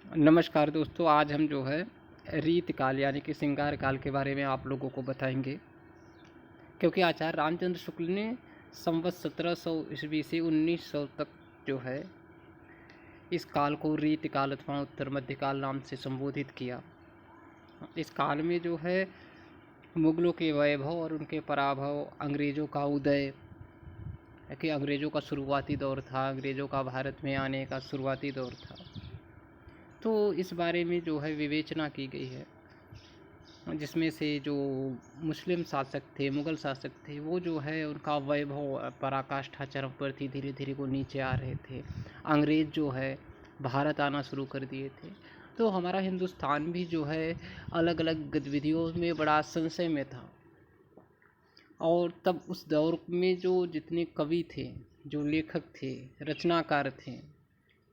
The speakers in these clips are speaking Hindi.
नमस्कार दोस्तों, आज हम जो है रीत काल यानी कि श्रृंगार काल के बारे में आप लोगों को बताएंगे। क्योंकि आचार्य रामचंद्र शुक्ल ने संवत 1700 ईस्वी से 1900 तक जो है इस काल को रीत काल अथवा उत्तर मध्य काल नाम से संबोधित किया। इस काल में जो है मुगलों के वैभव और उनके पराभव, अंग्रेज़ों का उदय, कि अंग्रेज़ों का शुरुआती दौर था, अंग्रेज़ों का भारत में आने का शुरुआती दौर था। तो इस बारे में जो है विवेचना की गई है, जिसमें से जो मुस्लिम शासक थे, मुग़ल शासक थे, वो जो है उनका वैभव पराकाष्ठा चरम पर थी, धीरे धीरे वो नीचे आ रहे थे। अंग्रेज़ जो है भारत आना शुरू कर दिए थे। तो हमारा हिंदुस्तान भी जो है अलग अलग गतिविधियों में बड़ा संशय में था। और तब उस दौर में जो जितने कवि थे, जो लेखक थे, रचनाकार थे,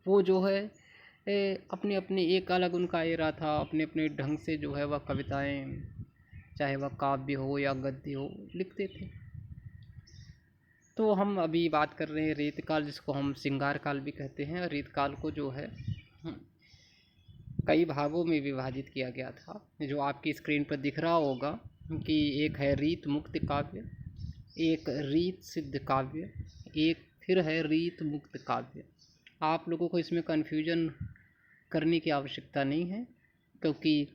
वो जो है अपने अपने एक अलग उनका एरा था, अपने अपने ढंग से जो है वह कविताएं, चाहे वह काव्य हो या गद्य हो, लिखते थे। तो हम अभी बात कर रहे हैं रीत काल, जिसको हम श्रृंगार काल भी कहते हैं। रीत काल को जो है कई भागों में विभाजित किया गया था, जो आपकी स्क्रीन पर दिख रहा होगा कि एक है रीत मुक्त काव्य, एक रीत सिद्ध काव्य, एक फिर है रीत मुक्त काव्य। आप लोगों को इसमें कन्फ्यूजन करने की आवश्यकता नहीं है, क्योंकि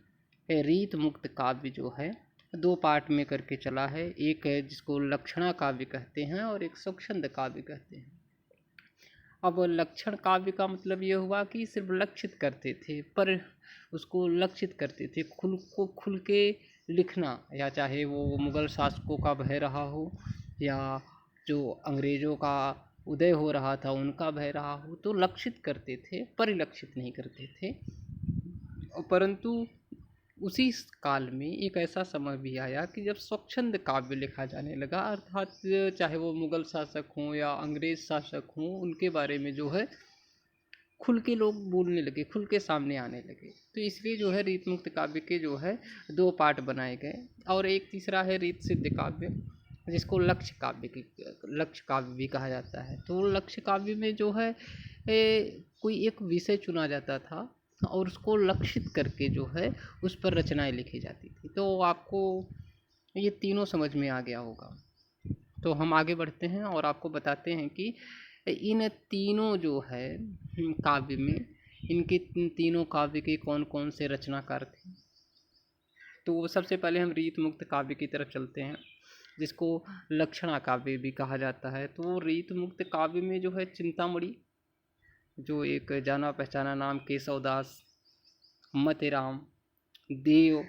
रीत मुक्त काव्य जो है दो पार्ट में करके चला है। एक है जिसको लक्षणा काव्य कहते हैं और एक स्वच्छंद काव्य कहते हैं। अब लक्षण काव्य का मतलब ये हुआ कि सिर्फ लक्षित करते थे, पर उसको लक्षित करते थे, खुल के लिखना, या चाहे वो मुग़ल शासकों का भय रहा हो या जो अंग्रेज़ों का उदय हो रहा था उनका भय रहा हो, तो लक्षित करते थे, परिलक्षित नहीं करते थे। परंतु उसी काल में एक ऐसा समय भी आया कि जब स्वच्छंद काव्य लिखा जाने लगा, अर्थात चाहे वो मुग़ल शासक हों या अंग्रेज़ शासक हों, उनके बारे में जो है खुल के लोग बोलने लगे, खुल के सामने आने लगे। तो इसलिए जो है रीत मुक्त काव्य के जो है दो पार्ट बनाए गए। और एक तीसरा है रीत सिद्ध काव्य, जिसको लक्ष्य काव्य भी कहा जाता है। तो लक्ष्य काव्य में जो है कोई एक विषय चुना जाता था और उसको लक्षित करके जो है उस पर रचनाएं लिखी जाती थी। तो आपको ये तीनों समझ में आ गया होगा। तो हम आगे बढ़ते हैं और आपको बताते हैं कि इन तीनों जो है काव्य में, इनके तीनों काव्य के कौन कौन से रचनाकार थे। तो सबसे पहले हम रीत मुक्त काव्य की तरफ चलते हैं, जिसको लक्षणा काव्य भी कहा जाता है। तो रीत मुक्त काव्य में जो है चिंतामणि, जो एक जाना पहचाना नाम, केशवदास, मतेराम, देव,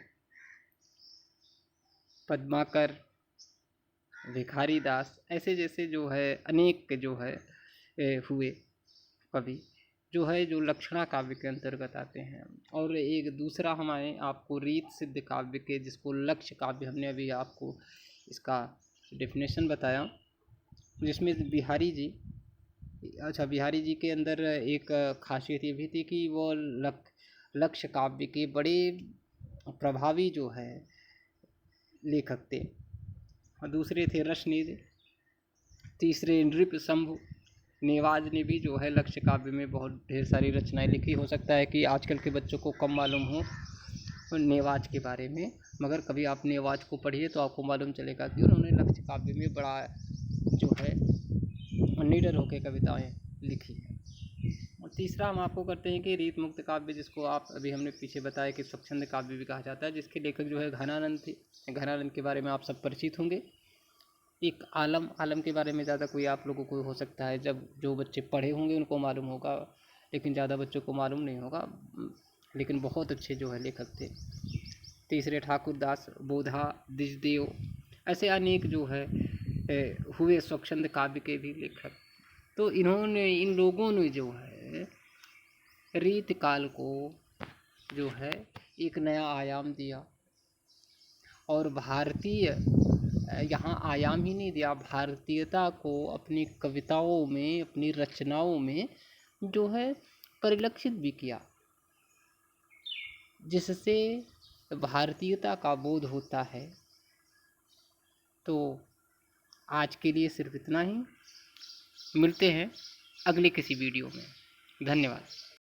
पद्माकर, भिखारी दास, ऐसे जैसे जो है अनेक जो है हुए कवि जो है जो लक्षणा काव्य के अंतर्गत आते हैं। और एक दूसरा हमारे आपको रीत सिद्ध काव्य के, जिसको लक्ष्य काव्य, हमने अभी आपको इसका डेफिनेशन बताया, जिसमें बिहारी जी के अंदर एक खासियत ये भी थी कि वो लक्ष्य काव्य के बड़े प्रभावी जो है लेखक थे। और दूसरे थे रसनिधि, तीसरे नृप शंभु। नेवाज ने भी जो है लक्ष्य काव्य में बहुत ढेर सारी रचनाएं लिखी। हो सकता है कि आजकल के बच्चों को कम मालूम हो नेवाज के बारे में, मगर कभी आप नेवाज को पढ़िए तो आपको मालूम चलेगा कि उन्होंने लक्ष्य काव्य में बड़ा जो है निडर होकर कविताएं लिखी हैं। और तीसरा हम आपको करते हैं कि रीत मुक्त काव्य, जिसको आप अभी हमने पीछे बताया कि स्वच्छंद काव्य भी कहा जाता है, जिसके लेखक जो है घनानंद थे। घनानंद के बारे में आप सब परिचित होंगे। एक आलम के बारे में ज़्यादा कोई आप लोगों को हो सकता है, जब जो बच्चे पढ़े होंगे उनको मालूम होगा, लेकिन ज़्यादा बच्चों को मालूम नहीं होगा। लेकिन बहुत अच्छे जो है लेखक थे। तीसरे ठाकुर दास, बोधा, दिजदेव, ऐसे अनेक जो है हुए स्वच्छंद काव्य के भी लेखक। तो इन लोगों ने जो है रीत काल को जो है एक नया आयाम दिया, और भारतीय यहाँ आयाम ही नहीं दिया, भारतीयता को अपनी कविताओं में, अपनी रचनाओं में जो है परिलक्षित भी किया, जिससे भारतीयता का बोध होता है। तो आज के लिए सिर्फ इतना ही, मिलते हैं अगले किसी वीडियो में। धन्यवाद।